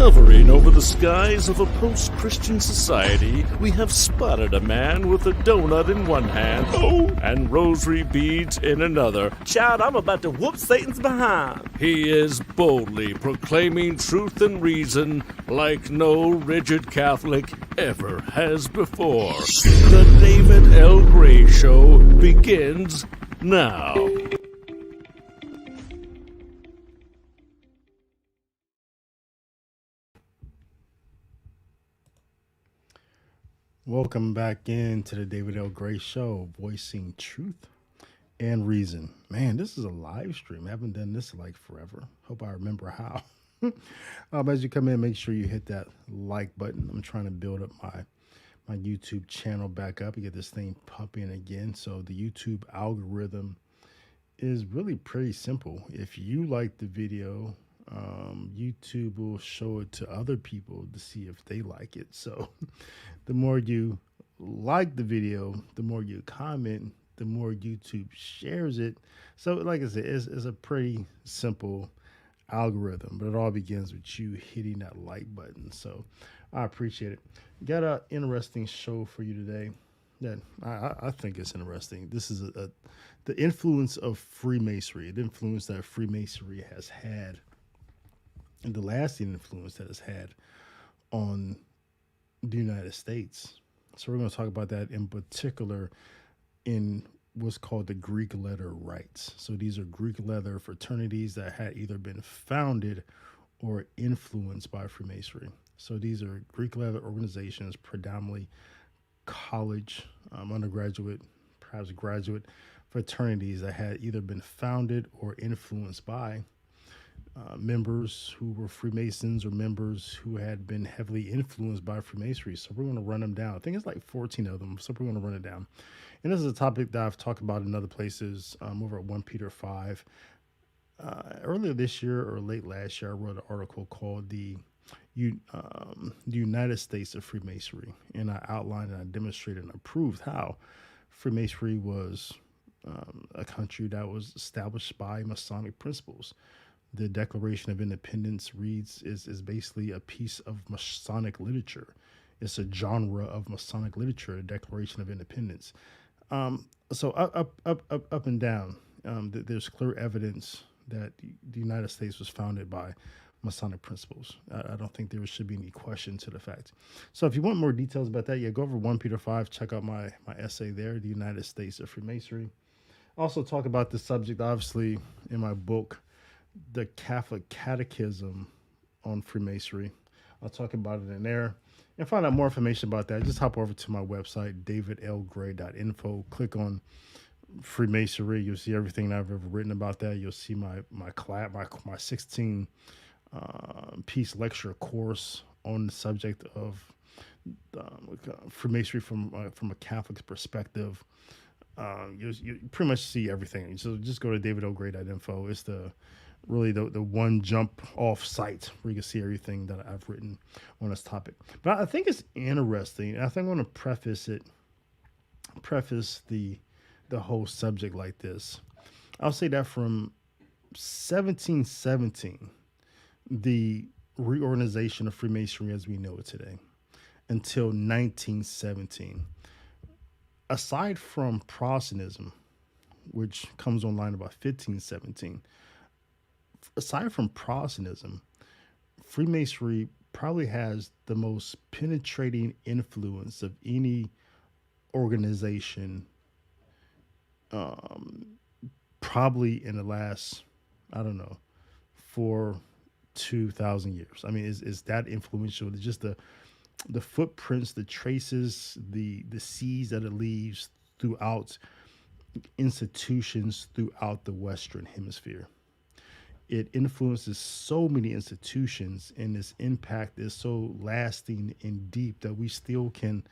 Hovering over the skies of a post-Christian society, we have spotted a man with a donut in one hand and rosary beads in another. Child, I'm about to whoop Satan's behind. He is boldly proclaiming truth and reason like no rigid Catholic ever has before. The David L. Gray Show begins now. Welcome back into the David L. Gray Show, voicing truth and reason. Man, this is a live stream. I haven't done this like forever. Hope I remember how. As you come in, make sure you hit that like button. I'm trying to build up my YouTube channel back up and get this thing pumping again. So the YouTube algorithm is really pretty simple. If you like the video, YouTube will show it to other people to see if they like it. So the more you like the video, the more you comment, the more YouTube shares it. So like I said, it's a pretty simple algorithm, but it all begins with you hitting that like button. So I appreciate it. Got an interesting show for you today that I think is interesting. This is the influence of Freemasonry, the influence that Freemasonry has had, and the lasting influence that it's had on the United States. So we're going to talk about that in particular in what's called the Greek letter rites. So these are Greek letter fraternities that had either been founded or influenced by Freemasonry. So these are Greek letter organizations, predominantly college, undergraduate, perhaps graduate fraternities that had either been founded or influenced by members who were Freemasons or members who had been heavily influenced by Freemasonry. So we're going to run them down. I think it's like 14 of them. So we're going to run it down. And this is a topic that I've talked about in other places, over at 1 Peter 5. Earlier this year or late last year, I wrote an article called the United States of Freemasonry. And I outlined and I demonstrated and I proved how Freemasonry was a country that was established by Masonic principles. The Declaration of Independence reads is basically a piece of Masonic literature. It's a genre of Masonic literature, the Declaration of Independence. So up and down, there's clear evidence that the United States was founded by Masonic principles. I don't think there should be any question to the fact. So if you want more details about that, go over 1 Peter 5, check out my essay there, The United States of Freemasonry. Also talk about the subject, obviously, in my book, The Catholic Catechism on Freemasonry. I'll talk about it in there. And find out more information about that, just hop over to my website, davidlgray.info. Click on Freemasonry. You'll see everything I've ever written about that. You'll see my 16 piece lecture course on the subject of Freemasonry from a Catholic perspective. You pretty much see everything. So just go to davidlgray.info. It's the one jump off site where you can see everything that I've written on this topic. But I think it's interesting. I think I want to preface the whole subject like this. I'll say that from 1717, the reorganization of Freemasonry as we know it today, until 1917, aside from Protestantism, which comes online about 1517, aside from Protestantism, Freemasonry probably has the most penetrating influence of any organization, probably in the last, 2,000 years. I mean, is that influential? It's just the footprints, the traces, the seeds that it leaves throughout institutions throughout the Western Hemisphere. It influences so many institutions, and its impact is so lasting and deep that we still can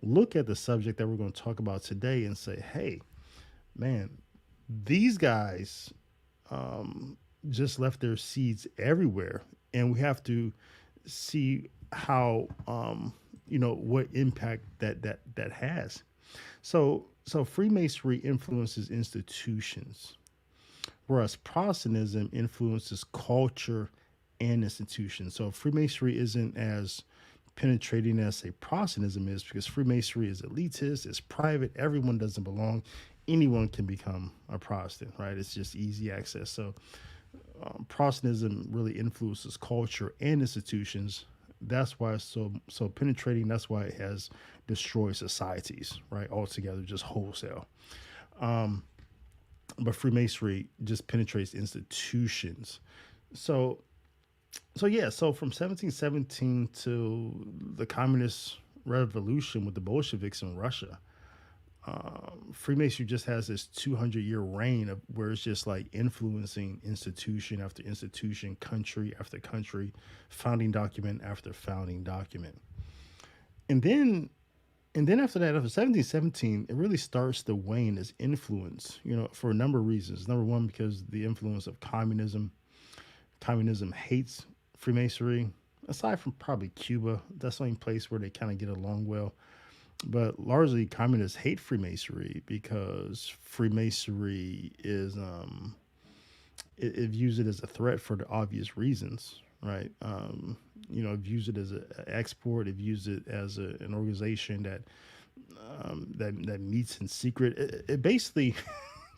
look at the subject that we're going to talk about today and say, hey, man, these guys just left their seeds everywhere, and we have to see how, what impact that has. So Freemasonry influences institutions, whereas Protestantism influences culture and institutions. So Freemasonry isn't as penetrating as, say, Protestantism is, because Freemasonry is elitist, it's private, everyone doesn't belong. Anyone can become a Protestant, right? It's just easy access. So Protestantism really influences culture and institutions. That's why it's so penetrating. That's why it has destroyed societies, right? Altogether, just wholesale. But Freemasonry just penetrates institutions. So from 1717 to the Communist Revolution with the Bolsheviks in Russia, Freemasonry just has this 200-year reign of where it's just like influencing institution after institution, country after country, founding document after founding document. And then after that, after 1717, it really starts to wane its influence, for a number of reasons. Number one, because the influence of communism. Communism hates Freemasonry, aside from probably Cuba. That's the only place where they kind of get along well. But largely, communists hate Freemasonry because Freemasonry is it views it as a threat for the obvious reasons, right? It views it as an export. It views it as an organization that meets in secret. It basically,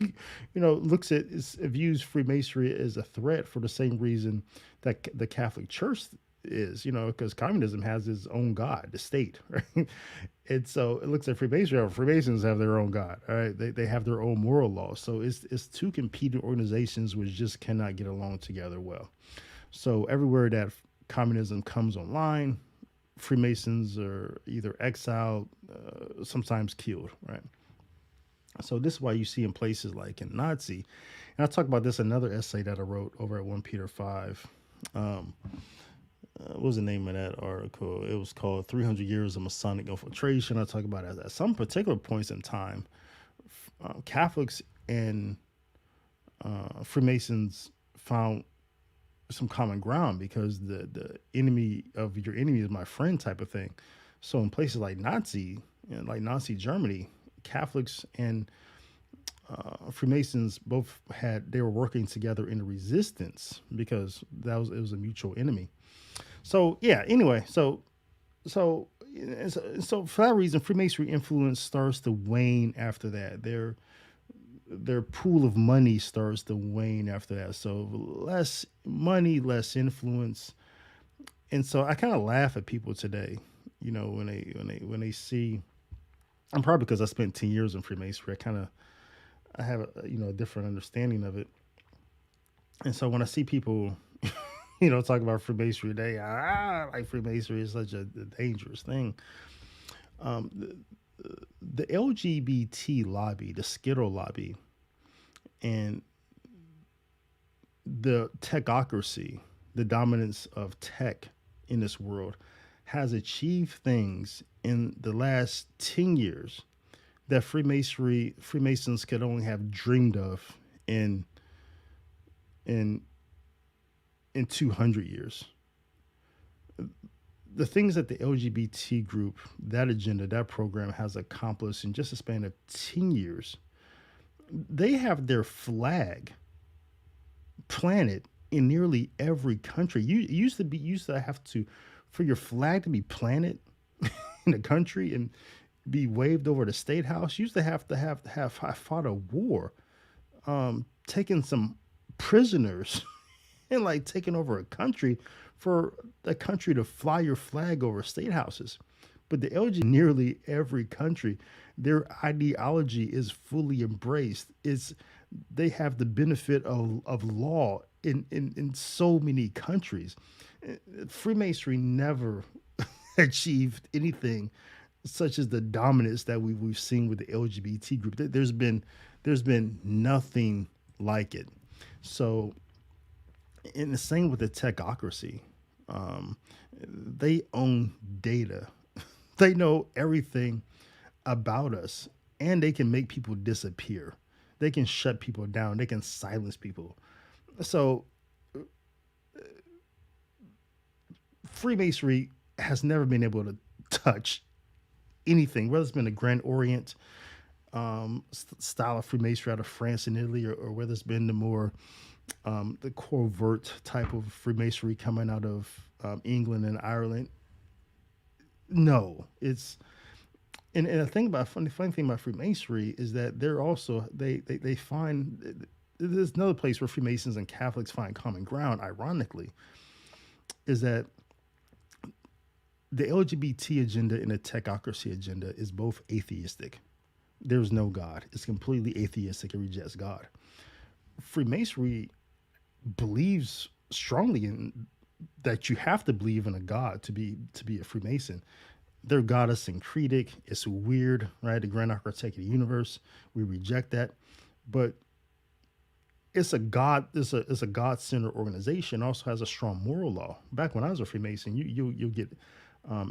it views Freemasonry as a threat for the same reason that the Catholic Church is, because communism has its own God, the state, right? And so it looks at Freemasonry. Freemasons have their own God, all right? They have their own moral laws. So it's two competing organizations which just cannot get along together well. So everywhere that communism comes online, Freemasons are either exiled, sometimes killed, right? So this is why you see in places like in Nazi, and I talk about this in another essay that I wrote over at 1 Peter 5. What was the name of that article? It was called 300 Years of Masonic Infiltration. I talk about it at some particular points in time, Catholics and Freemasons found some common ground because the enemy of your enemy is my friend type of thing. So in places like Nazi Germany, Catholics and Freemasons both they were working together in the resistance because it was a mutual enemy. So yeah, anyway, so for that reason, Freemasonry influence starts to wane after that. Their pool of money starts to wane after that. So less money, less influence. And so I kind of laugh at people today, when they see, and probably because I spent 10 years in Freemasonry, I have a different understanding of it. And so when I see people, talk about Freemasonry today, like Freemasonry is such a dangerous thing. The LGBT lobby, the Skittle lobby, and the technocracy, the dominance of tech in this world, has achieved things in the last 10 years that Freemasons could only have dreamed of in 200 years. The things that the LGBT group, that agenda, that program has accomplished in just a span of 10 years, they have their flag planted in nearly every country. You used to have to, for your flag to be planted in a country and be waved over the state house, you used to have fought a war, taking some prisoners and like taking over a country for the country to fly your flag over state houses. But the LGBT, nearly every country, their ideology is fully embraced. They have the benefit of law in so many countries. Freemasonry never achieved anything such as the dominance that we've seen with the LGBT group. There's been nothing like it. So, in the same with the technocracy, they own data. They know everything about us, and they can make people disappear. They can shut people down. They can silence people. So Freemasonry has never been able to touch anything, whether it's been a Grand Orient style of Freemasonry out of France and Italy, or whether it's been the more the covert type of Freemasonry coming out of England and Ireland. No, it's and the thing about funny thing about Freemasonry is that they're also they find there's another place where Freemasons and Catholics find common ground. Ironically, is that the LGBT agenda and the Technocracy agenda is both atheistic. There's no God. It's completely atheistic. It rejects God. Freemasonry believes strongly in that you have to believe in a God to be a Freemason. Their God is syncretic. It's weird, right? The grand architect of the universe. We reject that, but it's a God. It's a God-centered organization. Also has a strong moral law. Back when I was a Freemason, you'll get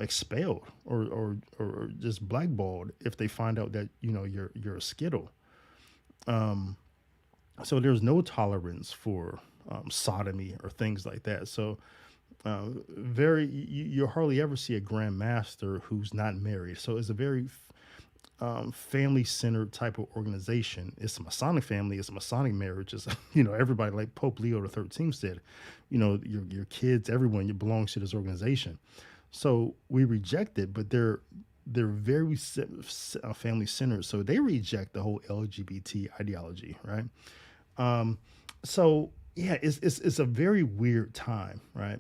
expelled or just blackballed if they find out that you're a skittle. So there's no tolerance for sodomy or things like that. So you hardly ever see a Grand Master who's not married. So it's a very family-centered type of organization. It's a Masonic family. It's a Masonic marriage. It's everybody, like Pope Leo the 13th said, your kids, everyone, belongs to this organization. So we reject it, but they're very family-centered. So they reject the whole LGBT ideology, right? So yeah, it's a very weird time, right?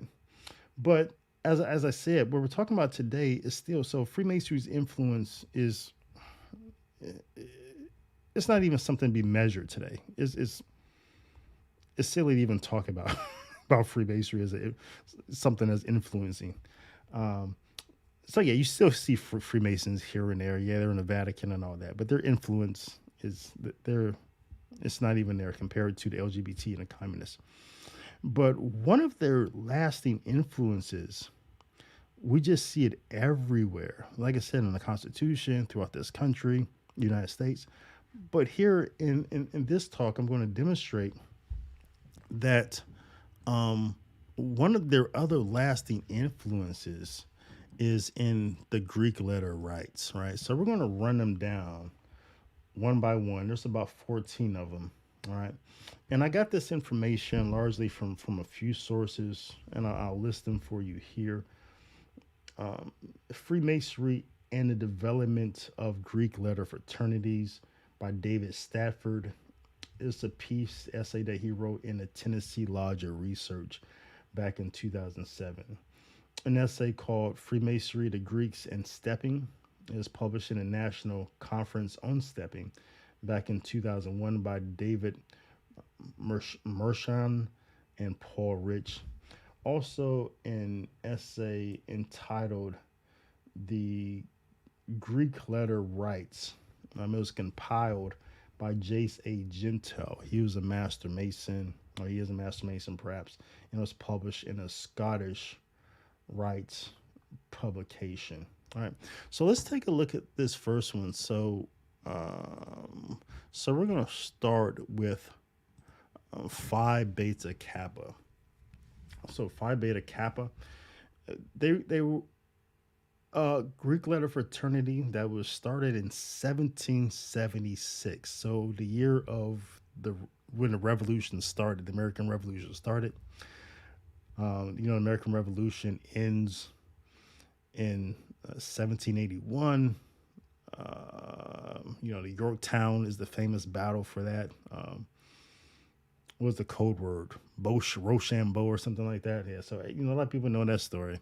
But as I said, what we're talking about today is still, so Freemasonry's influence is, it's not even something to be measured today. It's silly to even talk about about Freemasonry as something that's influencing. So yeah, you still see Freemasons here and there. Yeah, they're in the Vatican and all that, but their influence it's not even there compared to the LGBT and the communists. But one of their lasting influences, we just see it everywhere. Like I said, in the Constitution, throughout this country, United States. But here in this talk, I'm going to demonstrate that one of their other lasting influences is in the Greek letter rites, right? So we're going to run them down one by one. There's about 14 of them, all right? And I got this information largely from a few sources, and I'll list them for you here. Freemasonry and the Development of Greek Letter Fraternities by David Stafford. It's a piece essay that he wrote in the Tennessee Lodge of Research back in 2007. An essay called Freemasonry, the Greeks, and Stepping. It was published in the National Conference on Stepping back in 2001 by David Mershon and Paul Rich. Also an essay entitled The Greek Letter Rites. It was compiled by Jace A. Gentile. He was a Master Mason, or he is a Master Mason perhaps, and it was published in a Scottish Rites publication. All right, so let's take a look at this first one. So we're going to start with Phi Beta Kappa. So Phi Beta Kappa, they were a Greek letter fraternity that was started in 1776. So the year of when the revolution started, the American Revolution started. The American Revolution ends in 1781. The Yorktown is the famous battle for that. What was the code word? Rochambeau or something like that. Yeah, so a lot of people know that story.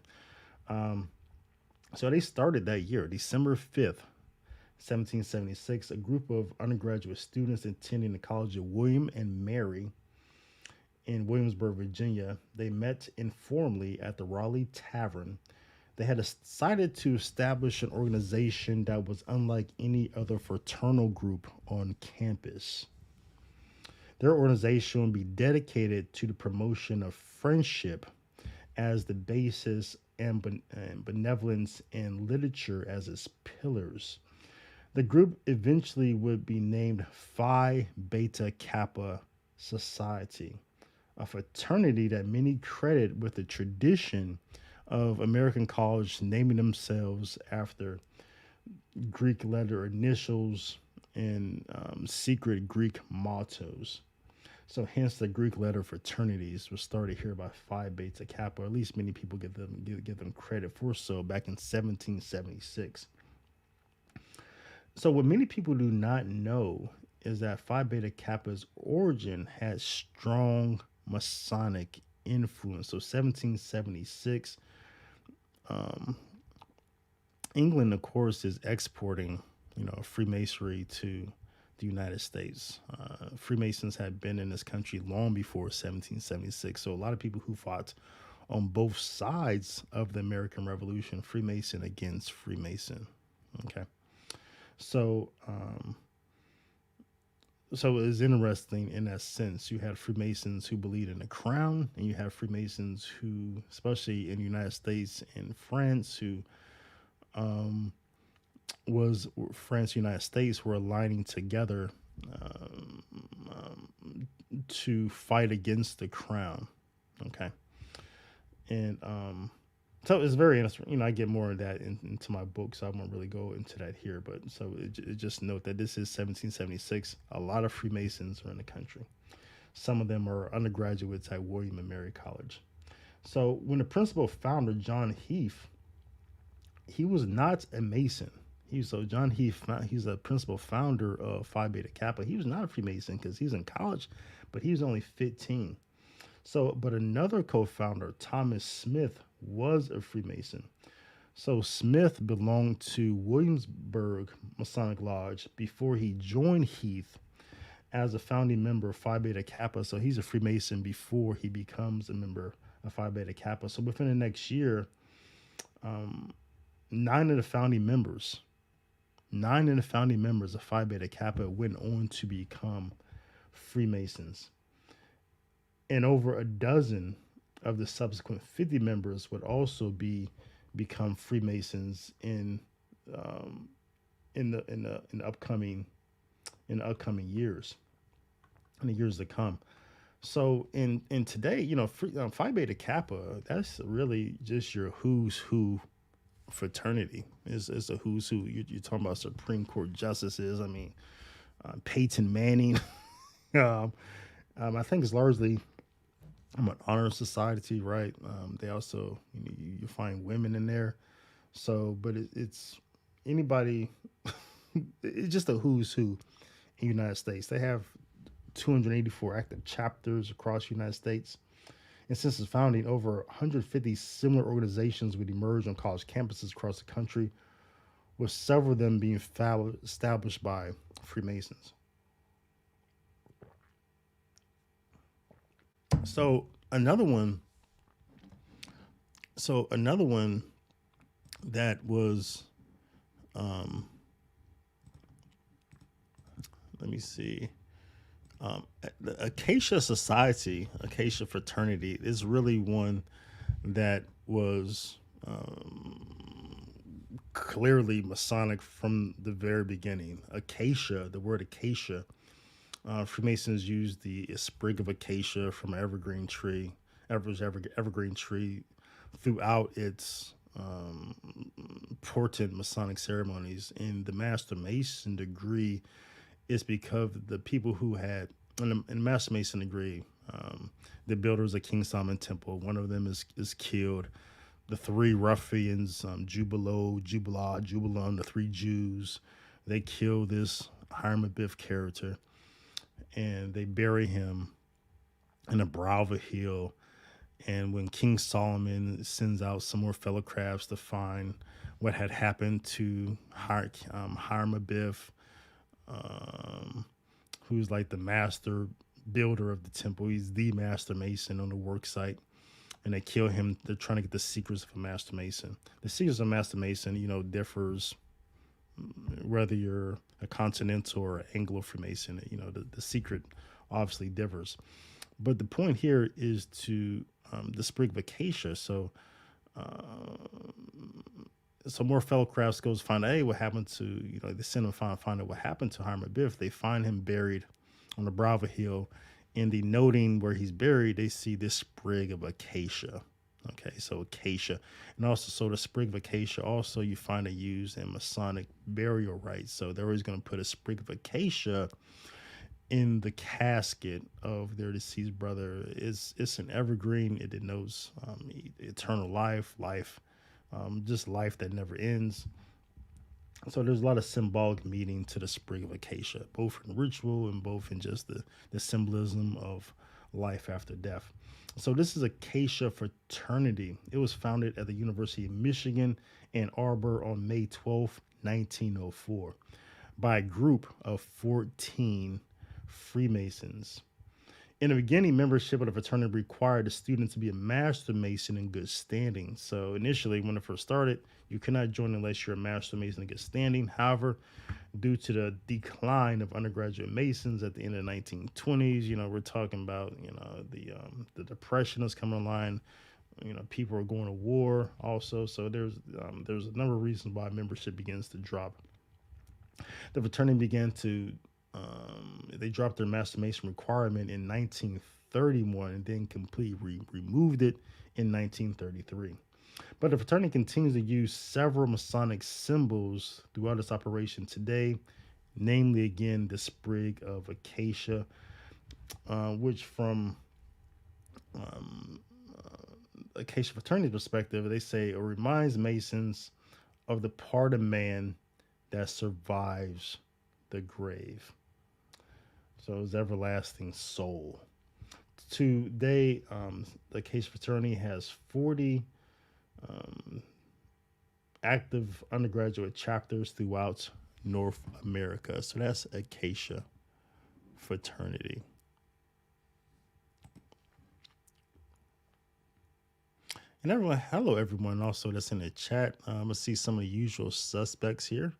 So they started that year, December 5th, 1776. A group of undergraduate students attending the College of William and Mary in Williamsburg, Virginia. They met informally at the Raleigh Tavern. They had decided to establish an organization that was unlike any other fraternal group on campus. Their organization would be dedicated to the promotion of friendship as the basis and benevolence and literature as its pillars. The group eventually would be named Phi Beta Kappa Society, a fraternity that many credit with the tradition of American college naming themselves after Greek letter initials and secret Greek mottos. So hence the Greek letter fraternities was started here by Phi Beta Kappa, or at least many people give them credit for so, back in 1776. So what many people do not know is that Phi Beta Kappa's origin had strong Masonic influence. So 1776, England, of course, is exporting, Freemasonry to the United States. Freemasons had been in this country long before 1776. So a lot of people who fought on both sides of the American Revolution, Freemason against Freemason. Okay. So, so it's interesting in that sense. You had Freemasons who believed in the crown, and you have Freemasons who, especially in the United States and France, who United States were aligning together to fight against the crown. Okay. And so it's very interesting. I get more of that into my book, so I won't really go into that here. But so just note that this is 1776. A lot of Freemasons are in the country. Some of them are undergraduates at William and Mary College. So when the principal founder, John Heath, he was not a Mason. John Heath, he's a principal founder of Phi Beta Kappa. He was not a Freemason because he's in college, but he was only 15. So, but another co-founder, Thomas Smith, was a Freemason. So Smith belonged to Williamsburg Masonic Lodge before he joined Heath as a founding member of Phi Beta Kappa. So he's a Freemason before he becomes a member of Phi Beta Kappa. So within the next year, 9 of the founding members of Phi Beta Kappa went on to become Freemasons. And over a dozen of the subsequent 50 members would also become Freemasons in the upcoming years, in the years to come. So in today, Phi Beta Kappa, that's really just your who's who fraternity. It's a who's who. You're talking about Supreme Court justices. I mean, Peyton Manning. I think it's largely an honor society, right? They also, you find women in there. So, but it's anybody. It's just a who's who in the United States. They have 284 active chapters across the United States. And since its founding, over 150 similar organizations would emerge on college campuses across the country, with several of them being established by Freemasons. So another one that was, let me see. The Acacia Society, Acacia Fraternity, is really one that was clearly Masonic from the very beginning. Acacia, the word acacia, Freemasons used the sprig of acacia from an evergreen tree throughout its important Masonic ceremonies. And the Master Mason degree is because the people who had, in the Master Mason degree, the builders of King Solomon Temple, one of them is killed. The 3 ruffians, Jubilum, the 3 Jews, they kill this Hiram Abiff character, and they bury him in the brow of a hill. And when King Solomon sends out some more fellow crafts to find what had happened to Hiram Abiff, who's like the master builder of the temple, he's the Master Mason on the work site, and they kill him. They're trying to get the secrets of a Master Mason. The secrets of a Master Mason, differs whether you're a continental or Anglo Freemason. The secret obviously differs. But the point here is to the sprig of acacia. So more fellow crafts goes find out, hey, what happened to, they send him find out what happened to Hiram Abiff. They find him buried on the brow of a hill. In the noting where he's buried, they see this sprig of acacia. Okay, so acacia. And also, so the sprig of acacia, also you find it used in Masonic burial rites. So they're always going to put a sprig of acacia in the casket of their deceased brother. It's an evergreen. It denotes eternal life, just life that never ends. So there's a lot of symbolic meaning to the sprig of acacia, both in ritual and both in just the symbolism of life after death. So this is Acacia Fraternity. It was founded at the University of Michigan, Ann Arbor on May 12, 1904 by a group of 14 Freemasons. In the beginning, membership of the fraternity required the student to be a master mason in good standing. So initially, when it first started, you could not join unless you're a master mason in good standing. However, due to the decline of undergraduate masons at the end of the 1920s, we're talking about, the depression is coming online. People are going to war also. So there's a number of reasons why membership begins to drop. The fraternity began to they dropped their master mason requirement in 1931 and then completely removed it in 1933. But the fraternity continues to use several Masonic symbols throughout its operation today, namely, again, the sprig of acacia, which from Acacia Fraternity perspective, they say it reminds Masons of the part of man that survives the grave. So his everlasting soul. Today, the Acacia Fraternity has 40 active undergraduate chapters throughout North America. So that's Acacia Fraternity. And hello everyone also that's in the chat. I'm going to see some of the usual suspects here.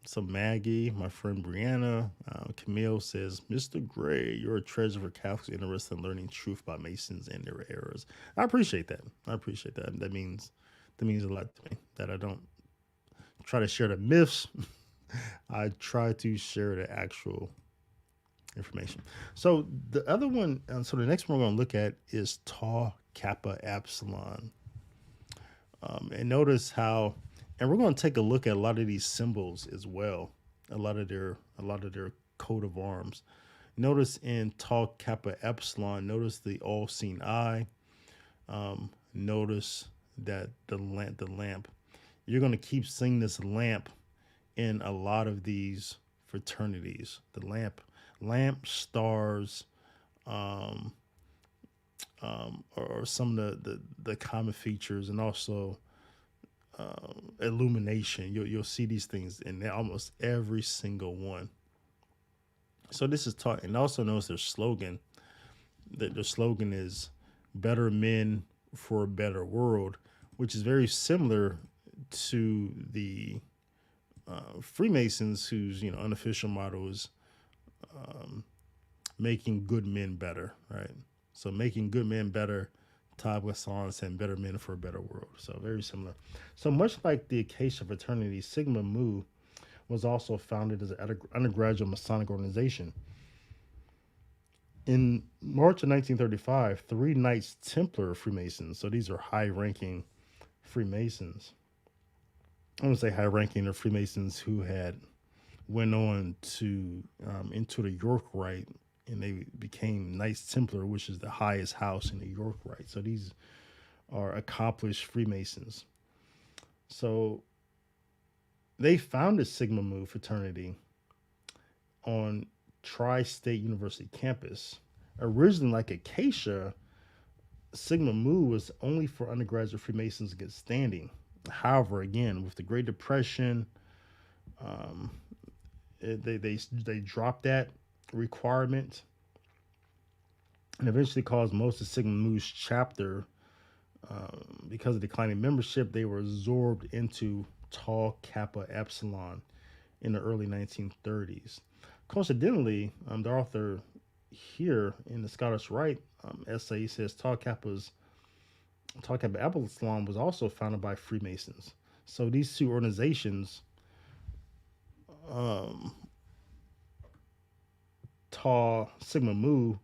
So Maggie, my friend Brianna, Camille says, Mr. Gray, you're a treasure for Catholics interested in learning truth about Masons and their errors. I appreciate that. That means a lot to me, that I don't try to share the myths. I try to share the actual information. So the other one, so the next one we're going to look at is Tau Kappa Epsilon. And notice how, and we're going to take a look at a lot of these symbols as well, a lot of their coat of arms. Notice in Tau Kappa Epsilon, notice the all-seeing eye. Notice that the lamp. You're going to keep seeing this lamp in a lot of these fraternities. The lamp, stars, or some of the common features, and also illumination. You'll see these things in almost every single one. So this is taught, and also notice their slogan. Their slogan is "Better Men for a Better World," which is very similar to the Freemasons, whose unofficial motto is making good men better, right? So making good men better, Tab Lassance, and better men for a better world. So very similar. So much like the Acacia Fraternity, Sigma Mu was also founded as an undergraduate Masonic organization. In March of 1935, 3 Knights Templar Freemasons, so these are high-ranking Freemasons. I wouldn't say high-ranking, they're Freemasons who had went on to into the York Rite, and they became Knights Templar, which is the highest house in the York Rite. So these are accomplished Freemasons. So they founded Sigma Mu Fraternity on Tri-State University campus. Originally, like Acacia, Sigma Mu was only for undergraduate Freemasons in good standing. However, again, with the Great Depression, they dropped that requirement, and eventually caused most of Sigma Mu's chapter, because of declining membership, they were absorbed into Tau Kappa Epsilon in the early 1930s. Coincidentally, the author here in the Scottish Rite essay says Tau Kappa Epsilon was also founded by Freemasons. So these two organizations, Tau Sigma Mu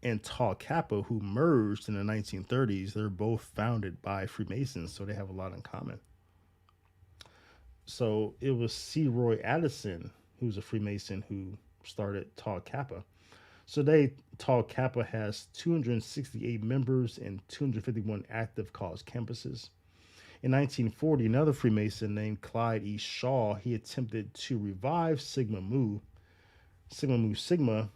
and Tau Kappa, who merged in the 1930s, they're both founded by Freemasons, so they have a lot in common. So it was C. Roy Addison who's a Freemason who started Tau Kappa. So today, Tau Kappa has 268 members and 251 active college campuses. In 1940, another Freemason named Clyde E. Shaw, he attempted to revive Sigma Mu Sigma,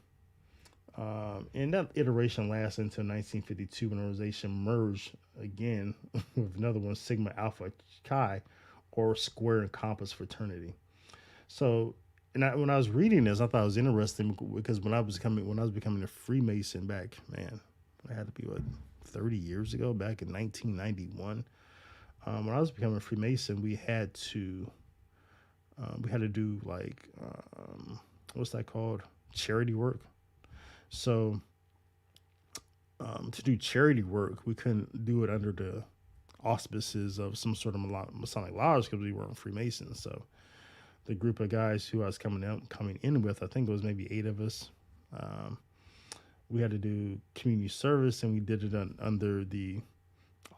and that iteration lasted until 1952 when the organization merged again with another one, Sigma Alpha Chi, or Square and Compass Fraternity. So, when I was reading this, I thought it was interesting because when I was becoming a Freemason back, man, I had to be 30 years ago, back in 1991. When I was becoming a Freemason, we had to do like what's that called? Charity work. So to do charity work, we couldn't do it under the auspices of some sort of Masonic lodge because we weren't Freemasons. So the group of guys who I was coming in with, I think it was maybe 8 of us. We had to do community service, and we did it under the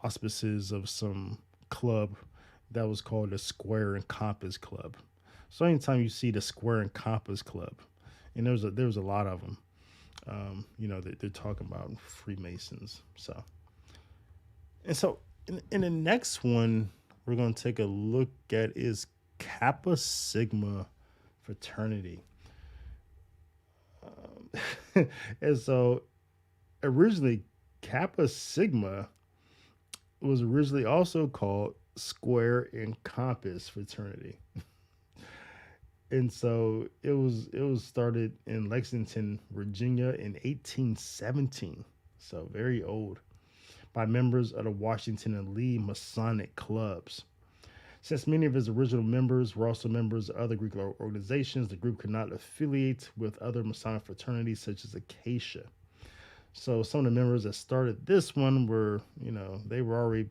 auspices of some club that was called the Square and Compass Club. So anytime you see the Square and Compass Club, and there was a lot of them, they're talking about Freemasons. So in the next one we're going to take a look at is Kappa Sigma Fraternity. And so originally Kappa Sigma was originally also called Square and Compass Fraternity. And so it was started in Lexington, Virginia in 1817. So very old, by members of the Washington and Lee Masonic clubs. Since many of its original members were also members of other Greek organizations, the group could not affiliate with other Masonic fraternities such as Acacia. So some of the members that started this one were, they were already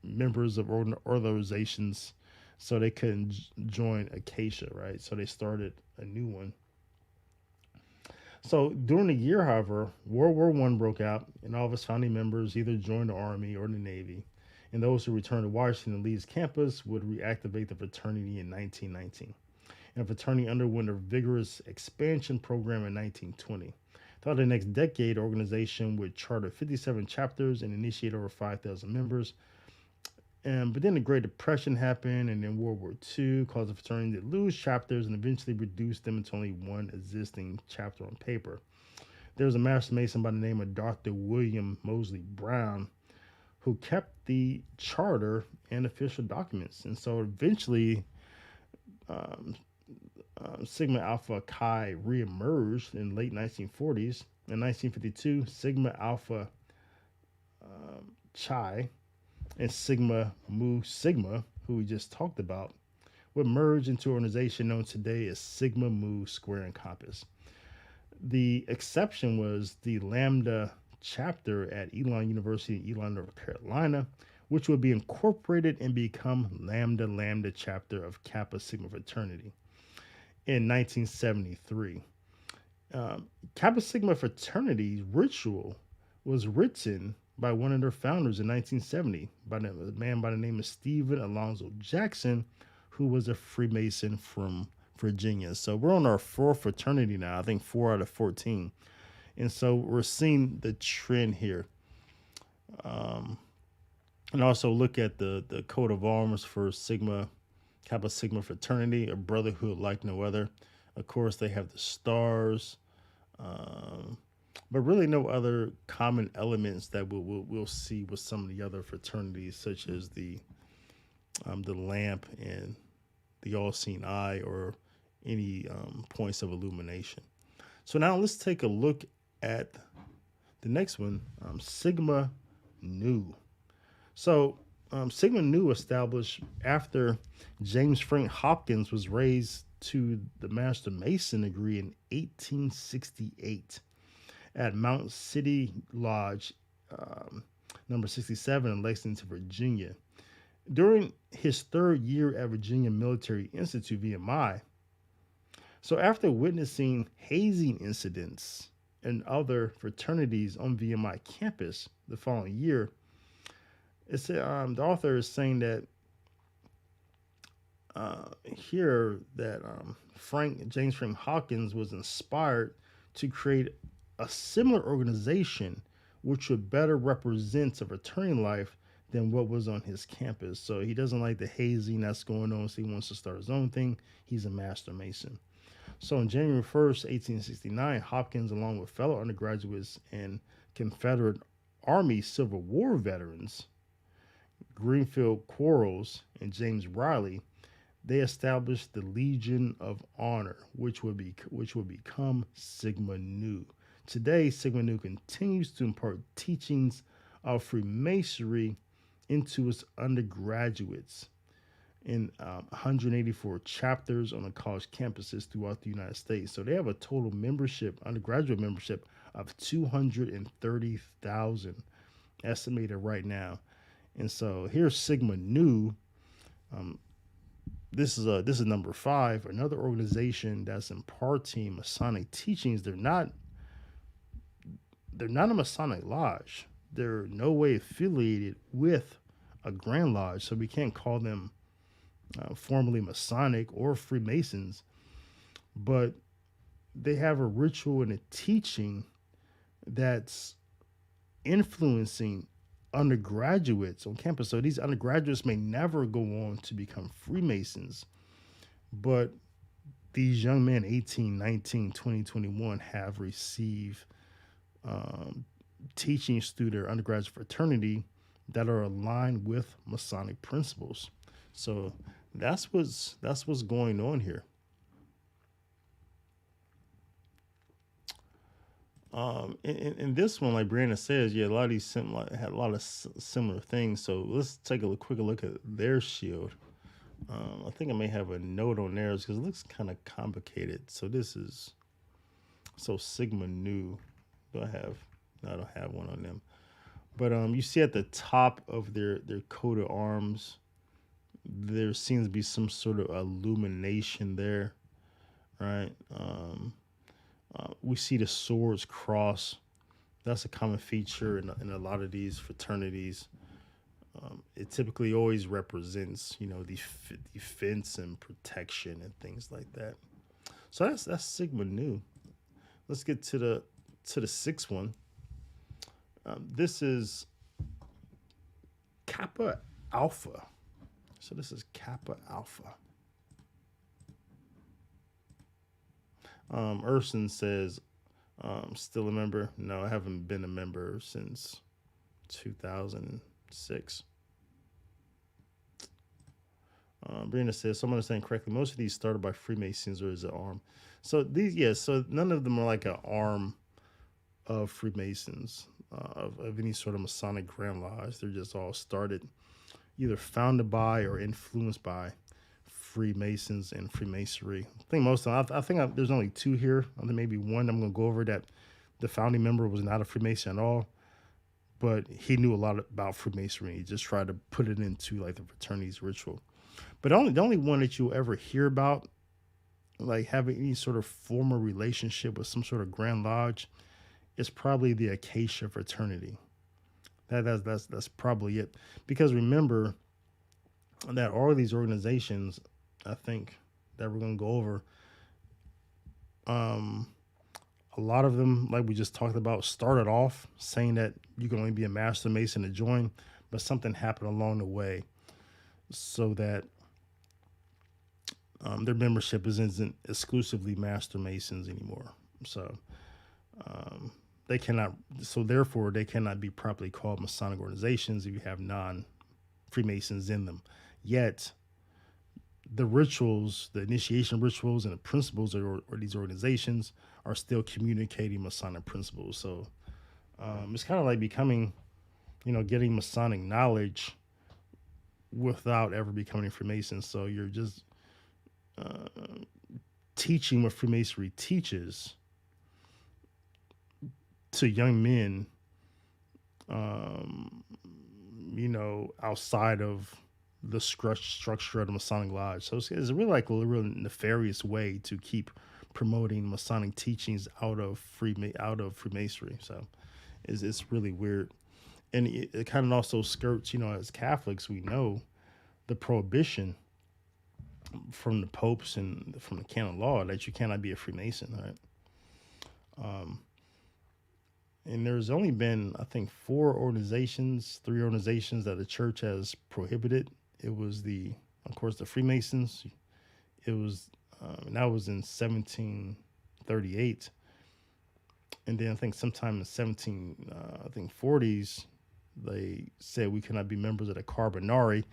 members of organizations, so they couldn't join Acacia, right? So they started a new one. So during the year, however, World War I broke out, and all of its founding members either joined the Army or the Navy. And those who returned to Washington Lee's campus would reactivate the fraternity in 1919. And the fraternity underwent a vigorous expansion program in 1920. Throughout the next decade, the organization would charter 57 chapters and initiate over 5,000 members. But then the Great Depression happened, and then World War II caused the fraternity to lose chapters and eventually reduce them into only one existing chapter on paper. There was a Master Mason by the name of Dr. William Mosley Brown who kept the charter and official documents. And so eventually Sigma Alpha Chi reemerged in the late 1940s. In 1952, Sigma Alpha Chi and Sigma Mu Sigma, who we just talked about, would merge into an organization known today as Sigma Mu Square and Compass. The exception was the Lambda chapter at Elon University in Elon, North Carolina, which would be incorporated and become Lambda chapter of Kappa Sigma Fraternity in 1973. Kappa Sigma Fraternity's ritual was written by one of their founders in 1970 by a man by the name of Stephen Alonzo Jackson, who was a Freemason from Virginia. So we're on our 4th fraternity now, I think 4 out of 14. And so we're seeing the trend here. And also look at the coat of arms for Kappa Sigma Fraternity, a brotherhood like no other. Of course, they have the stars, but really no other common elements that we'll see with some of the other fraternities, such as the lamp and the all-seeing eye, or any points of illumination. So now let's take a look at the next one, Sigma Nu. So Sigma Nu established after James Frank Hopkins was raised to the Master Mason degree in 1868 at Mount City Lodge, number 67 in Lexington, Virginia. During his 3rd year at Virginia Military Institute, VMI, so after witnessing hazing incidents and other fraternities on VMI campus the following year, the author is saying that here that James Frank Hawkins was inspired to create a similar organization which would better represent a fraternity life than what was on his campus. So he doesn't like the hazing that's going on, so he wants to start his own thing. He's a Master Mason. So on January 1st, 1869, Hopkins, along with fellow undergraduates and Confederate Army Civil War veterans, Greenfield Quarles and James Riley, they established the Legion of Honor, which would become Sigma Nu. Today, Sigma Nu continues to impart teachings of Freemasonry into its undergraduates in 184 chapters on the college campuses throughout the United States. So they have a total membership, undergraduate membership, of 230,000 estimated right now. And so here's Sigma Nu. This is number 5, another organization that's imparting Masonic teachings. They're not a Masonic lodge. They're no way affiliated with a Grand Lodge, so we can't call them formally Masonic or Freemasons, but they have a ritual and a teaching that's influencing undergraduates on campus. So these undergraduates may never go on to become Freemasons, but these young men, 18, 19, 20, 21, have received teachings through their undergraduate fraternity that are aligned with Masonic principles. So that's what's going on here. In this one, like Brandon says, yeah, a lot of these had a lot of similar things. So let's take a quick look at their shield. I think I may have a note on theirs because it looks kind of complicated. So this is Sigma Nu. I don't have one on them. But you see at the top of their coat of arms, there seems to be some sort of illumination there, right? We see the swords cross. That's a common feature in a lot of these fraternities. It typically always represents, defense and protection and things like that. So that's Sigma Nu. Let's get to the 6th one. This is Kappa Alpha. So this is Kappa Alpha. Urson says, still a member? No, I haven't been a member since 2006. Brenda says, so I'm understanding correctly, most of these started by Freemasons or is it arm? So so none of them are like an arm of Freemasons, of any sort of Masonic Grand Lodge. They're just all started, either founded by or influenced by Freemasons and Freemasonry. I think most of them, I think there's only 2 here. I think maybe one I'm going to go over that the founding member was not a Freemason at all, but he knew a lot about Freemasonry. He just tried to put it into like the fraternity's ritual. But the only one that you'll ever hear about, like having any sort of formal relationship with some sort of Grand Lodge, is probably the Acacia Fraternity. That's probably it. Because remember that all of these organizations, I think, that we're going to go over, a lot of them, like we just talked about, started off saying that you can only be a Master Mason to join, but something happened along the way so that their membership isn't exclusively Master Masons anymore. So therefore they cannot be properly called Masonic organizations if you have non-Freemasons in them. Yet the rituals, the initiation rituals and the principles of these organizations are still communicating Masonic principles. So it's kind of like becoming, getting Masonic knowledge without ever becoming a Freemason. So you're just teaching what Freemasonry teaches to young men, outside of the structure of the Masonic Lodge. So it's really like a real nefarious way to keep promoting Masonic teachings out of Freemasonry. So it's really weird. And it kind of also skirts, as Catholics, we know the prohibition from the popes and from the canon law that you cannot be a Freemason, right? And there's only been, I think, three organizations that the church has prohibited. It was of course, the Freemasons. It was, and that was in 1738. And then I think sometime in the 40s, they said we cannot be members of the Carbonari,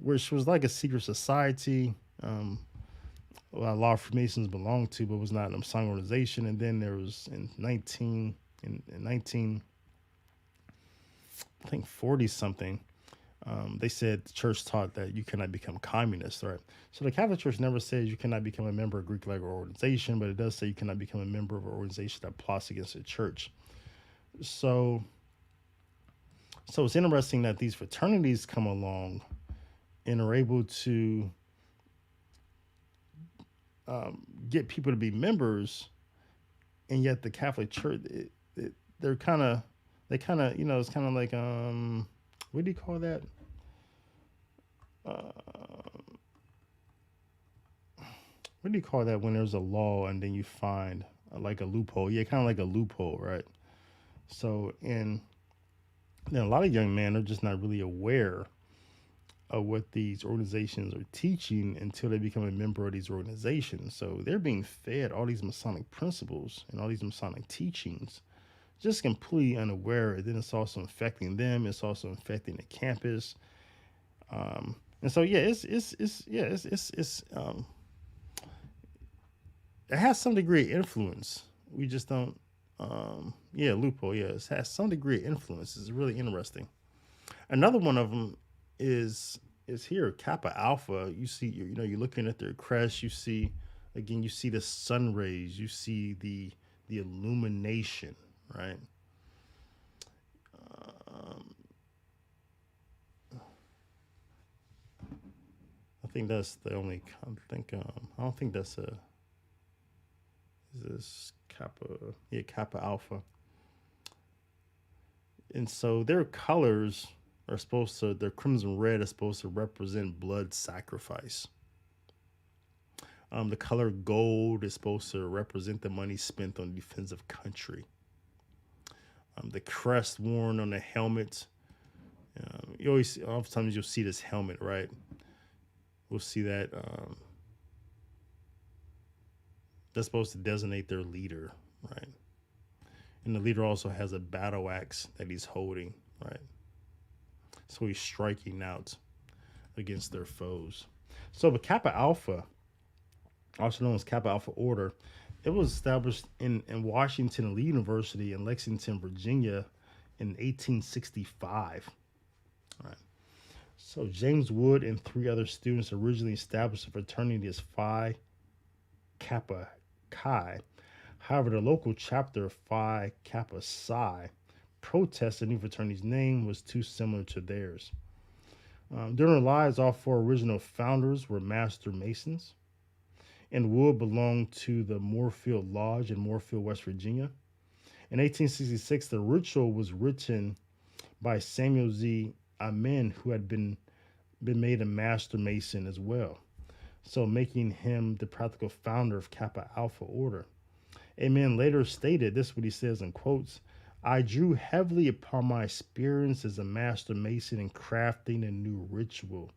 which was like a secret society. A lot of Freemasons belonged to, but was not a Masonic organization. And then there was in 40 something, they said the church taught that you cannot become communist, right? So the Catholic Church never says you cannot become a member of a Greek legal organization, but it does say you cannot become a member of an organization that plots against the church. So it's interesting that these fraternities come along and are able to get people to be members, and yet the Catholic Church, they're kind of, it's kind of like, what do you call that? What do you call that when there's a law and then you find like a loophole? Yeah, kind of like a loophole, right? So, and then a lot of young men are just not really aware of what these organizations are teaching until they become a member of these organizations. So they're being fed all these Masonic principles and all these Masonic teachings, just completely unaware. And then it's also affecting them. It's also affecting the campus. And so, yeah, it has some degree of influence. We just don't, loophole. Yeah, it has some degree of influence. It's really interesting. Another one of them is here, Kappa Alpha. You see, you're looking at their crest. You see the sun rays. You see the illumination, right? I think that's the only. I don't think that's a. Is this Kappa? Yeah, Kappa Alpha. And so their colors are their crimson red is supposed to represent blood sacrifice. The color gold is supposed to represent the money spent on defense of country. The crest worn on the helmet. Oftentimes you'll see this helmet, right? We'll see that. That's supposed to designate their leader, right? And the leader also has a battle axe that he's holding, right? So he's striking out against their foes. So the Kappa Alpha, also known as Kappa Alpha Order, it was established in Washington Lee University in Lexington, Virginia in 1865. All right. So James Wood and 3 other students originally established the fraternity as Phi Kappa Chi. However, the local chapter of Phi Kappa Psi protested the new fraternity's name was too similar to theirs. During their lives, all 4 original founders were Master Masons, and Wood belonged to the Moorfield Lodge in Moorfield, West Virginia. In 1866, the ritual was written by Samuel Z. Amen, who had been made a Master Mason as well, so making him the practical founder of Kappa Alpha Order. Amen later stated, this is what he says in quotes, "I drew heavily upon my experience as a Master Mason in crafting a new ritual.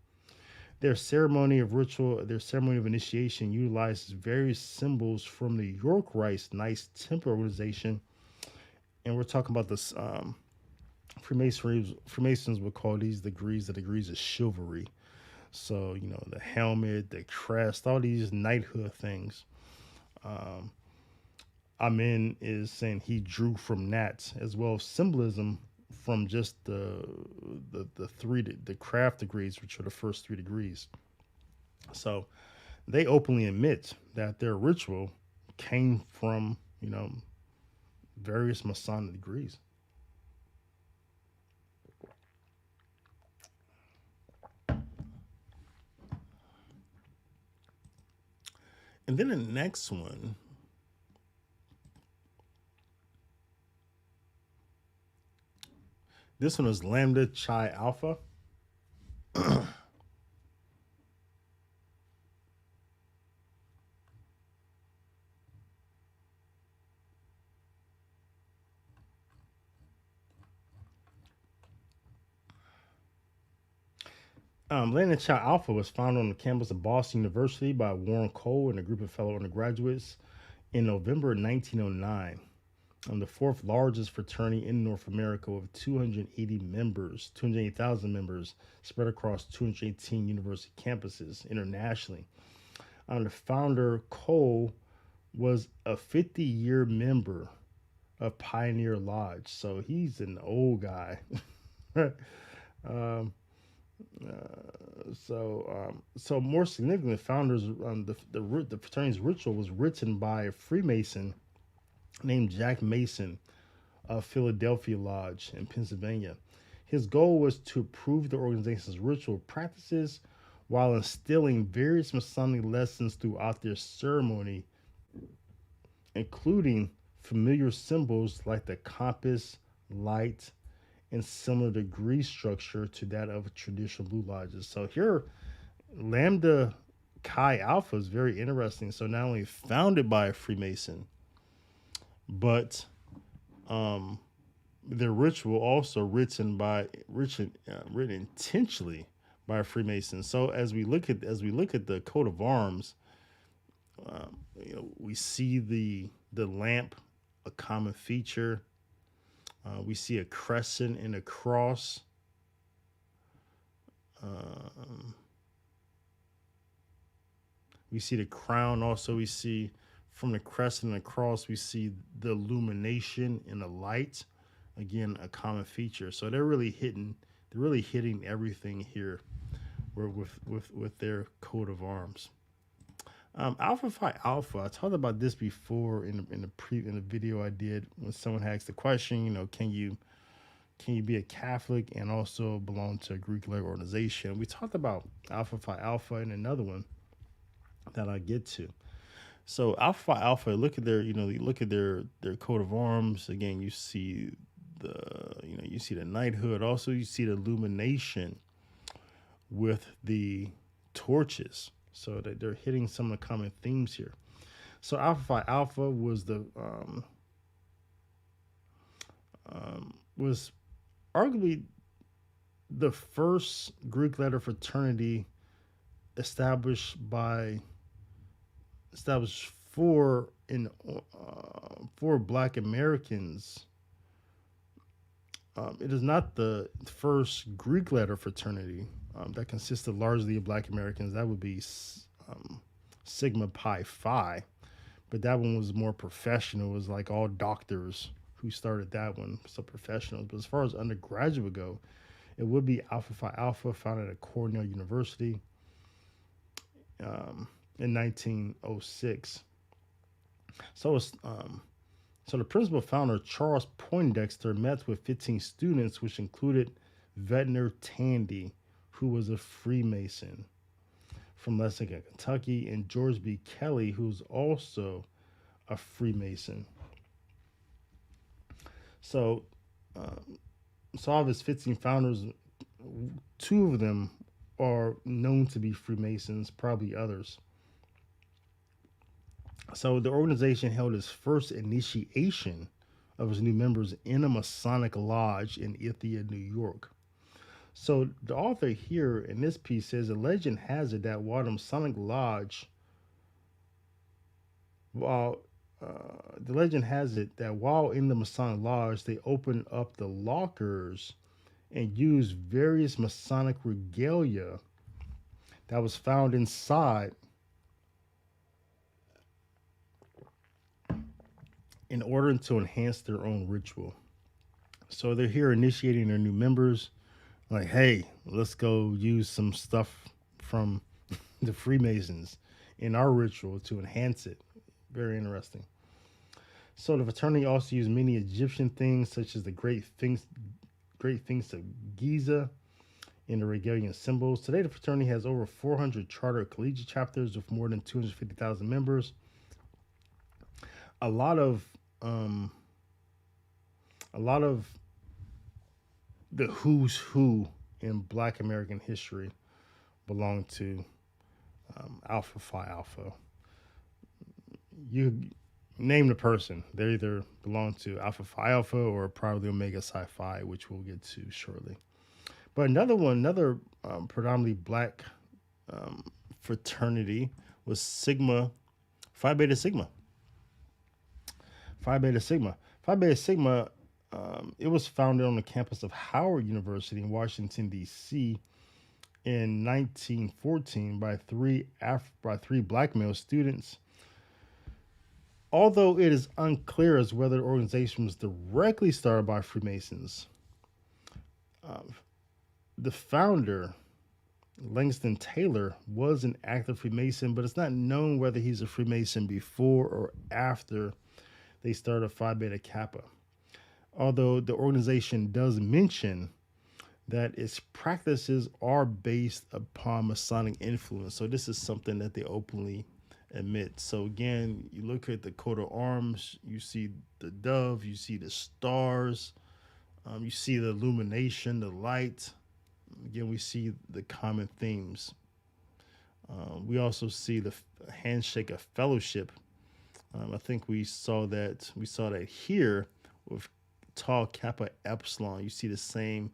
Their ceremony of initiation utilizes various symbols from the York Knights Templar organization." And we're talking about this Freemasons would call these degrees the degrees of chivalry. So, the helmet, the crest, all these knighthood things. Amen is saying he drew from that, as well as symbolism from just the craft degrees, which are the first 3 degrees. So they openly admit that their ritual came from, various Masonic degrees. And then the next one, this one is Lambda Chi Alpha. Lambda Chi Alpha was founded on the campus of Boston University by Warren Cole and a group of fellow undergraduates in November 1909. The fourth largest fraternity in North America with 280,000 members spread across 218 university campuses internationally. The founder, Cole, was a 50-year member of Pioneer Lodge, so he's an old guy. um, so more significantly, founders the fraternity's ritual was written by a Freemason named Jack Mason of Philadelphia Lodge in Pennsylvania. His goal was to improve the organization's ritual practices while instilling various Masonic lessons throughout their ceremony, including familiar symbols like the compass, light, and similar degree structure to that of traditional Blue Lodges. So here, Lambda Chi Alpha is very interesting. So not only founded by a Freemason, but their ritual also written intentionally by a Freemason. So as we look at the coat of arms, we see the lamp, a common feature. We see a crescent and a cross. We see the crown. Also, we see from the crescent and the cross, we see the illumination and the light. Again, a common feature. So they're really hitting everything here with their coat of arms. Alpha Phi Alpha. I talked about this before in the video I did when someone asked the question, can you be a Catholic and also belong to a Greek-led organization? We talked about Alpha Phi Alpha in another one that I get to. So Alpha Phi Alpha, look at their coat of arms. Again, you see the knighthood. Also, you see the illumination with the torches. So that they're hitting some of the common themes here. So Alpha Phi Alpha was was arguably the first Greek letter fraternity established for Black Americans. It is not the first Greek letter fraternity that consisted largely of Black Americans. That would be Sigma Pi Phi, but that one was more professional. It was like all doctors who started that one, so professionals. But as far as undergraduate go, it would be Alpha Phi Alpha, founded at Cornell University in 1906. So the principal founder, Charles Poindexter, met with 15 students, which included Vetner Tandy, who was a Freemason from Lexington, Kentucky, and George B. Kelly, who's also a Freemason. So of his 15 founders, 2 of them are known to be Freemasons, probably others. So the organization held its first initiation of its new members in a Masonic lodge in Ithaca, New York. So the author here in this piece says the legend has it that while the Masonic lodge, while in the Masonic lodge, they opened up the lockers and used various Masonic regalia that was found inside in order to enhance their own ritual. So they're here initiating their new members. Like, hey, let's go use some stuff from the Freemasons in our ritual to enhance it. Very interesting. So the fraternity also used many Egyptian things, such as the Great Sphinx of Giza in the regalian symbols. Today, the fraternity has over 400 charter collegiate chapters with more than 250,000 members. A lot of the who's who in Black American history belong to Alpha Phi Alpha. You name the person, they either belong to Alpha Phi Alpha or probably Omega Psi Phi, which we'll get to shortly. But another predominantly black fraternity was Sigma, Phi Beta Sigma. Phi Beta Sigma. Phi Beta Sigma, it was founded on the campus of Howard University in Washington, D.C. in 1914 by three black male students. Although it is unclear as whether the organization was directly started by Freemasons, the founder, Langston Taylor, was an active Freemason, but it's not known whether he's a Freemason before or after they started Phi Beta Kappa. Although the organization does mention that its practices are based upon Masonic influence. So this is something that they openly admit. So again, you look at the coat of arms, you see the dove, you see the stars, you see the illumination, the light. Again, we see the common themes. We also see the handshake of fellowship. I think we saw that here with tall Kappa Epsilon. You see the same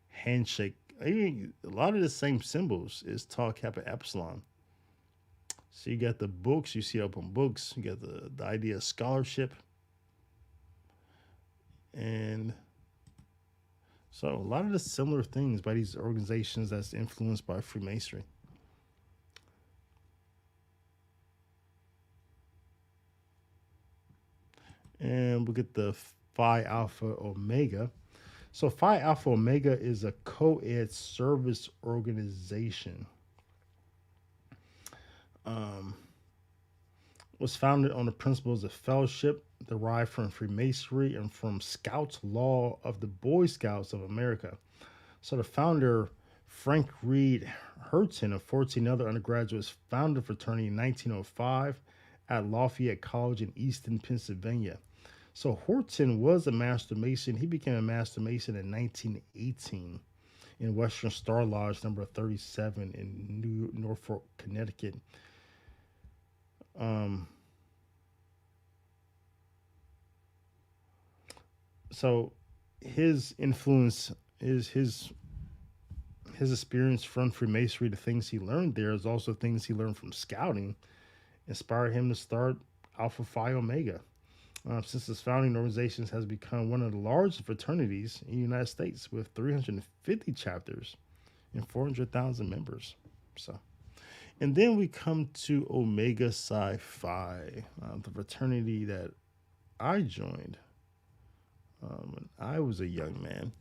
handshake. Even a lot of the same symbols is tall Kappa Epsilon. So you got the books, you see open books, you got the idea of scholarship. And so a lot of the similar things by these organizations that's influenced by Freemasonry. And we'll get the Phi Alpha Omega. So Phi Alpha Omega is a co-ed service organization. Was founded on the principles of fellowship derived from Freemasonry and from Scouts law of the Boy Scouts of America. So the founder, Frank Reed Hurton, and 14 other undergraduates founded the fraternity in 1905 at Lafayette College in Easton, Pennsylvania. So Horton was a Master Mason. He became a Master Mason in 1918 in Western Star Lodge number 37 in Norfolk, Connecticut. So his influence is his experience from Freemasonry, the things he learned there is also things he learned from scouting, inspired him to start Alpha Phi Omega. Since its founding, organization has become one of the largest fraternities in the United States with 350 chapters and 400,000 members. So, and then we come to Omega Psi Phi, the fraternity that I joined when I was a young man.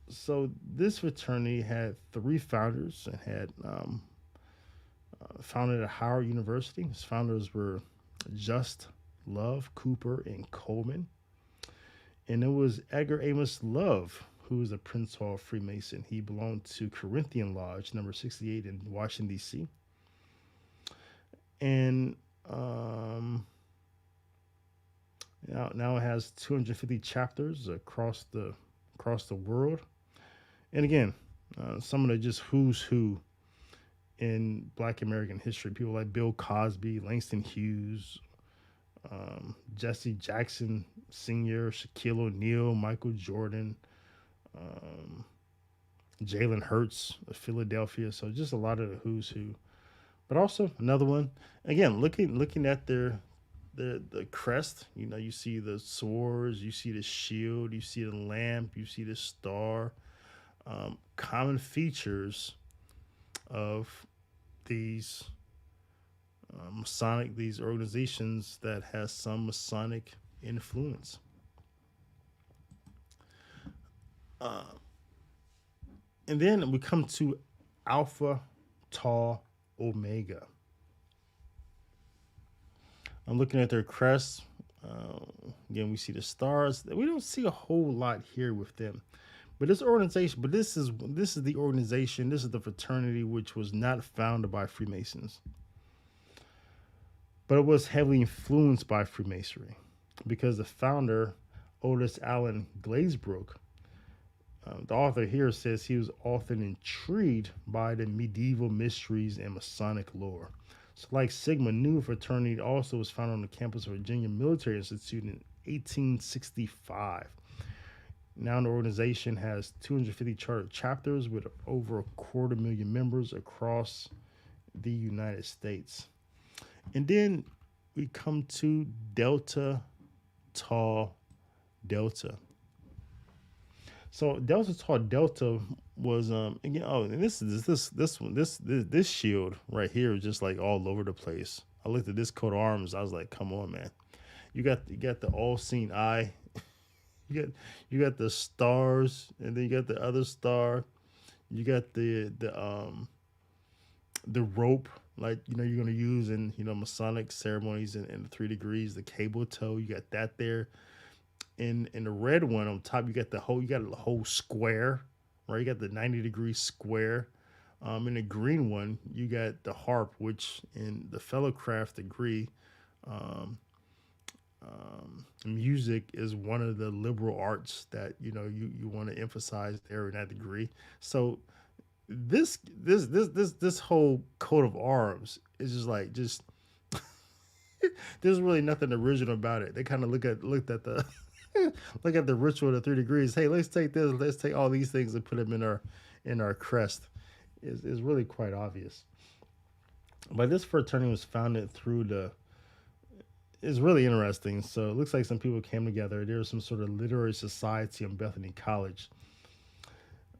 So this fraternity had three founders and had founded at Howard University. Its founders were Just, Love, Cooper, and Coleman. And it was Edgar Amos Love, who was a Prince Hall Freemason. He belonged to Corinthian Lodge, number 68 in Washington, D.C. And now it has 250 chapters across the world. And again, some of the just who's who in Black American history. People like Bill Cosby, Langston Hughes, Jesse Jackson Sr., Shaquille O'Neal, Michael Jordan, Jalen Hurts of Philadelphia. So just a lot of the who's who. But also another one, again, looking at the crest, you see the swords, you see the shield, you see the lamp, you see the star, common features of these Masonic, these organizations that has some Masonic influence. And then we come to Alpha Tau Omega. I'm looking at their crest. Again, we see the stars. We don't see a whole lot here with them. But this organization, this is the organization, this is the fraternity which was not founded by Freemasons. But it was heavily influenced by Freemasonry because the founder, Otis Allen Glazebrook, the author here says he was often intrigued by the medieval mysteries and Masonic lore. So like Sigma Nu fraternity also was founded on the campus of Virginia Military Institute in 1865. Now the organization has 250 chartered chapters with over 250,000 members across the United States. And then we come to Delta Tau Delta. So Delta Tau Delta was again, oh, and this shield right here is just like all over the place. I looked at this coat of arms, I was like, come on, man. You got the all-seeing eye. You got the stars, and then you got the other star. You got the rope, like you're gonna use in Masonic ceremonies and the 3 degrees, the cable toe. You got that there. In the red one on top, you got the whole square, right? You got the 90-degree square. In the green one, you got the harp, which in the fellowcraft degree, music is one of the liberal arts that you want to emphasize there in that degree. So this whole coat of arms is just there's really nothing original about it. They kind of looked at the look at the ritual of the 3 degrees. Hey, let's take this. Let's take all these things and put them in our crest. Is really quite obvious. But this fraternity was founded through it's really interesting. So it looks like some people came together. There was some sort of literary society on Bethany College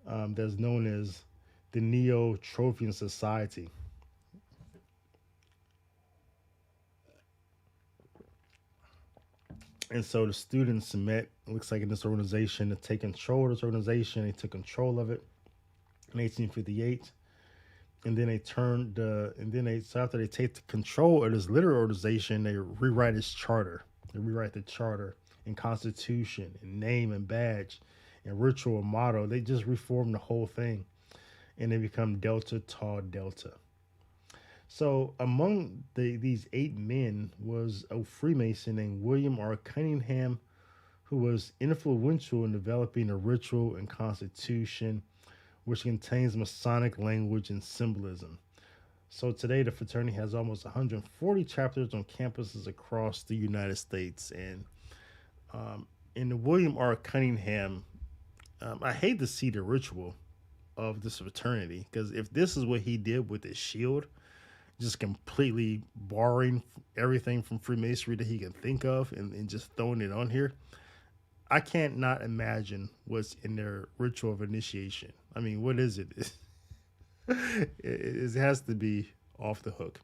that's known as the Neo-Trophian Society. And so the students met, it looks like, in this organization to take control of this organization. They took control of it in 1858. And then so after they take the control of this literary organization, they rewrite its charter. They rewrite the charter and constitution and name and badge and ritual and motto. They just reform the whole thing. And they become Delta Tau Delta. So among these 8 men was a Freemason named William R. Cunningham, who was influential in developing a ritual and constitution which contains Masonic language and symbolism. So today the fraternity has almost 140 chapters on campuses across the United States. And in the William R. Cunningham, I hate to see the ritual of this fraternity, because if this is what he did with his shield, just completely borrowing everything from Freemasonry that he can think of and just throwing it on here, I can't not imagine what's in their ritual of initiation. I mean, what is it? It has to be off the hook.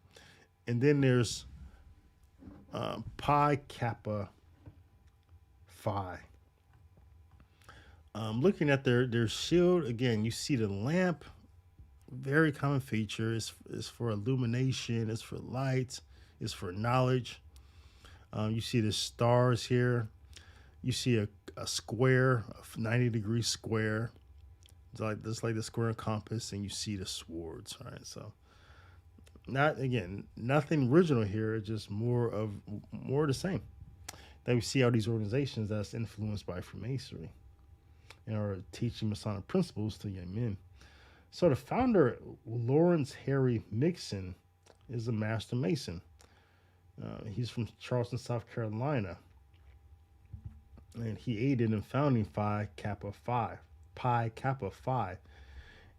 And then there's Pi Kappa Phi. Looking at their shield, again, you see the lamp. Very common feature. It's for illumination. It's for light. It's for knowledge. You see the stars here. You see a square, a 90-degree square. It's like the square compass, and you see the swords. All right, so nothing original here. It's just more of the same. That we see all these organizations that's influenced by Freemasonry and are teaching Masonic principles to young men. So the founder, Lawrence Harry Mixon, is a Master Mason. He's from Charleston, South Carolina. And he aided in founding Phi Kappa Phi,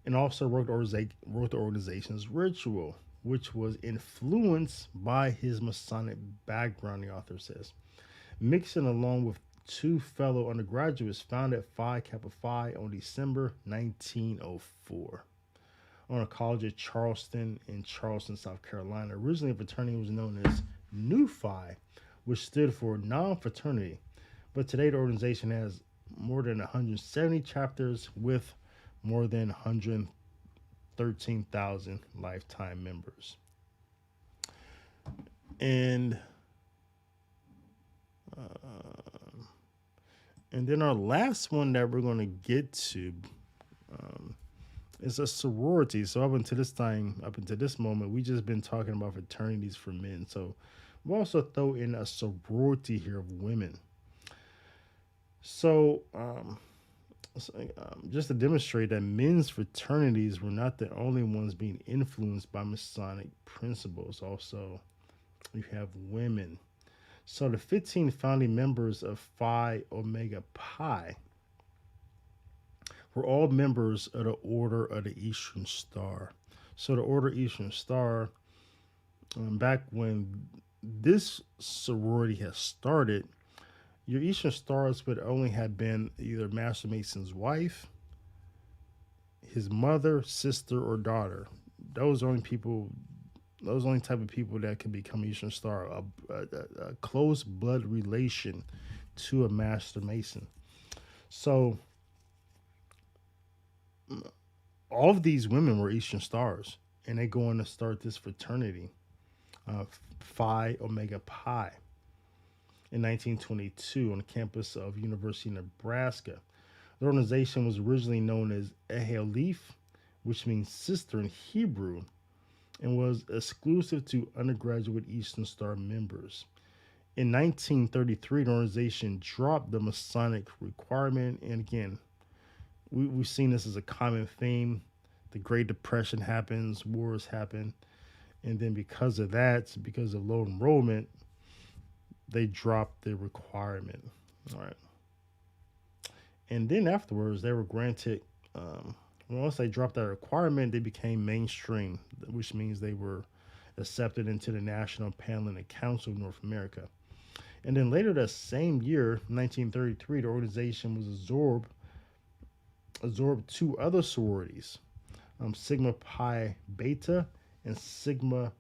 and also wrote the organization's ritual, which was influenced by his Masonic background, the author says. Mixon, along with 2 fellow undergraduates, founded Phi Kappa Phi on December 1904 on a college at Charleston in Charleston, South Carolina. Originally, a fraternity was known as Nu Phi, which stood for non-fraternity. But today, the organization has more than 170 chapters with more than 113,000 lifetime members. And then our last one that we're going to get to is a sorority. So up until this moment, we just been talking about fraternities for men. So we'll also throw in a sorority here of women. So, just to demonstrate that men's fraternities were not the only ones being influenced by Masonic principles. Also, you have women. So the 15 founding members of Phi Omega Pi were all members of the Order of the Eastern Star. So the Order Eastern Star, back when this sorority has started, your Eastern Stars would only have been either Master Mason's wife, his mother, sister, or daughter. Those are only people. Those are only type of people that can become Eastern Star. A close blood relation to a Master Mason. So all of these women were Eastern Stars, and they go on to start this fraternity, Phi Omega Pi, in 1922 on the campus of University of Nebraska. The organization was originally known as Abiff, which means sister in Hebrew, and was exclusive to undergraduate Eastern Star members. In 1933, the organization dropped the Masonic requirement, and again, we've seen this as a common theme. The Great Depression happens, wars happen, and then because of that, because of low enrollment, they dropped the requirement. All right. And then afterwards, they were granted, once they dropped that requirement, they became mainstream, which means they were accepted into the National Panhellenic Council of North America. And then later that same year, 1933, the organization was absorbed two other sororities, Sigma Pi Beta and Sigma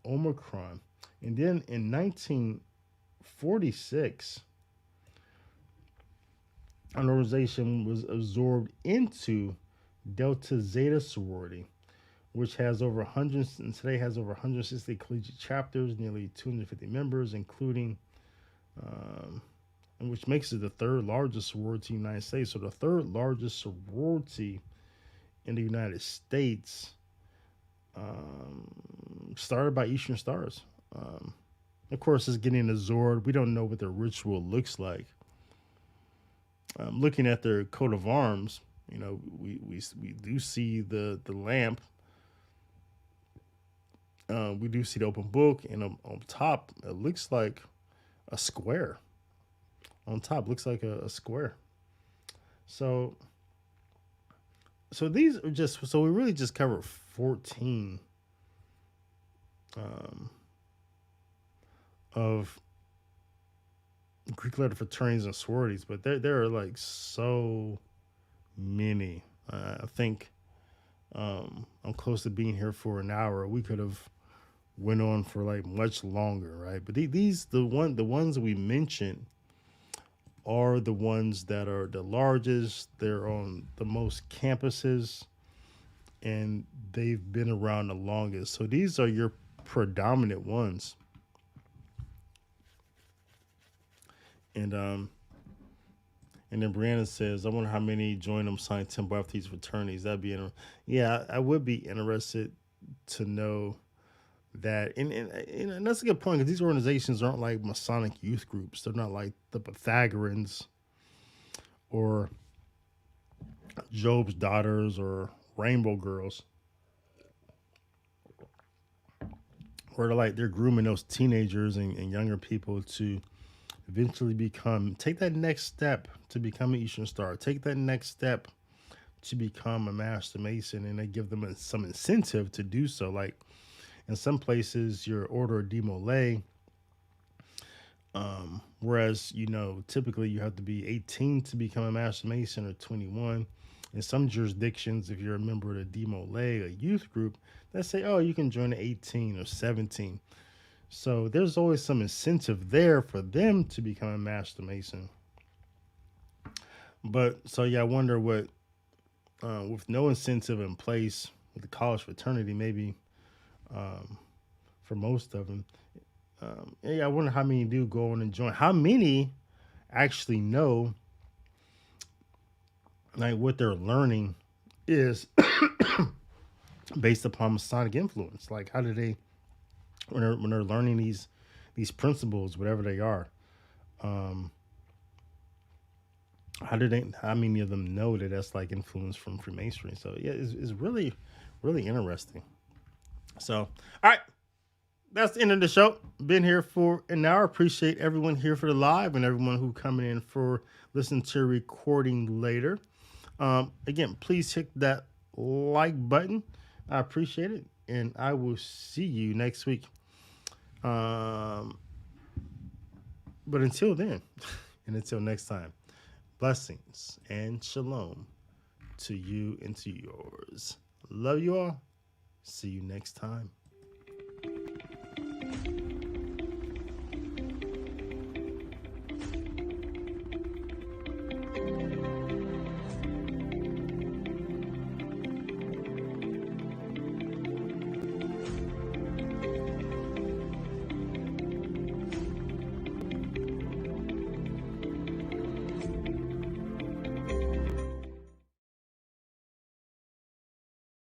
Omicron. And then in 1946, an organization was absorbed into Delta Zeta sorority, which has over 100, and today has over 160 collegiate chapters, nearly 250 members, including, and which makes it the third largest sorority in the United States. So the third largest sorority in the United States, started by Eastern Stars. Of course, it's getting absorbed. We don't know what their ritual looks like. Looking at their coat of arms, you know, we do see the lamp. We do see the open book, and on top, it looks like a square. On top, looks like a square. So these are just, so we really just covered 14 of Greek letter fraternities and sororities, but there are like so many. I think I'm close to being here for an hour. We could have went on for like much longer, right? But the ones we mentioned are the ones that are the largest. They're on the most campuses, and they've been around the longest. So these are your predominant ones. And then Brianna says, I wonder how many join them signed Templar after these fraternities. That'd be yeah, I would be interested to know that. And that's a good point, because these organizations aren't like Masonic youth groups. They're not like the Pythagoreans or Job's Daughters or Rainbow Girls, where they're grooming those teenagers and younger people to eventually take that next step to become an Eastern Star, take that next step to become a Master Mason, and they give them some incentive to do so. Like in some places, your Order of Demolay, whereas, you know, typically you have to be 18 to become a Master Mason, or 21. In some jurisdictions, if you're a member of the Demolay, a youth group, they say, oh, you can join at 18 or 17. So there's always some incentive there for them to become a Master Mason. But so, yeah, I wonder what, with no incentive in place with the college fraternity, maybe for most of them, I wonder how many do go on and join. How many actually know like what they're learning is based upon Masonic influence? Like, how do they, when they're learning these principles, whatever they are, how many of them know that that's like influence from Freemasonry? So yeah, it's really, really interesting. So, all right, that's the end of the show. Been here for an hour. Appreciate everyone here for the live and everyone who coming in for listening to recording later. Again, please hit that like button. I appreciate it. And I will see you next week. But until then, and until next time, blessings and shalom to you and to yours. Love you all. See you next time.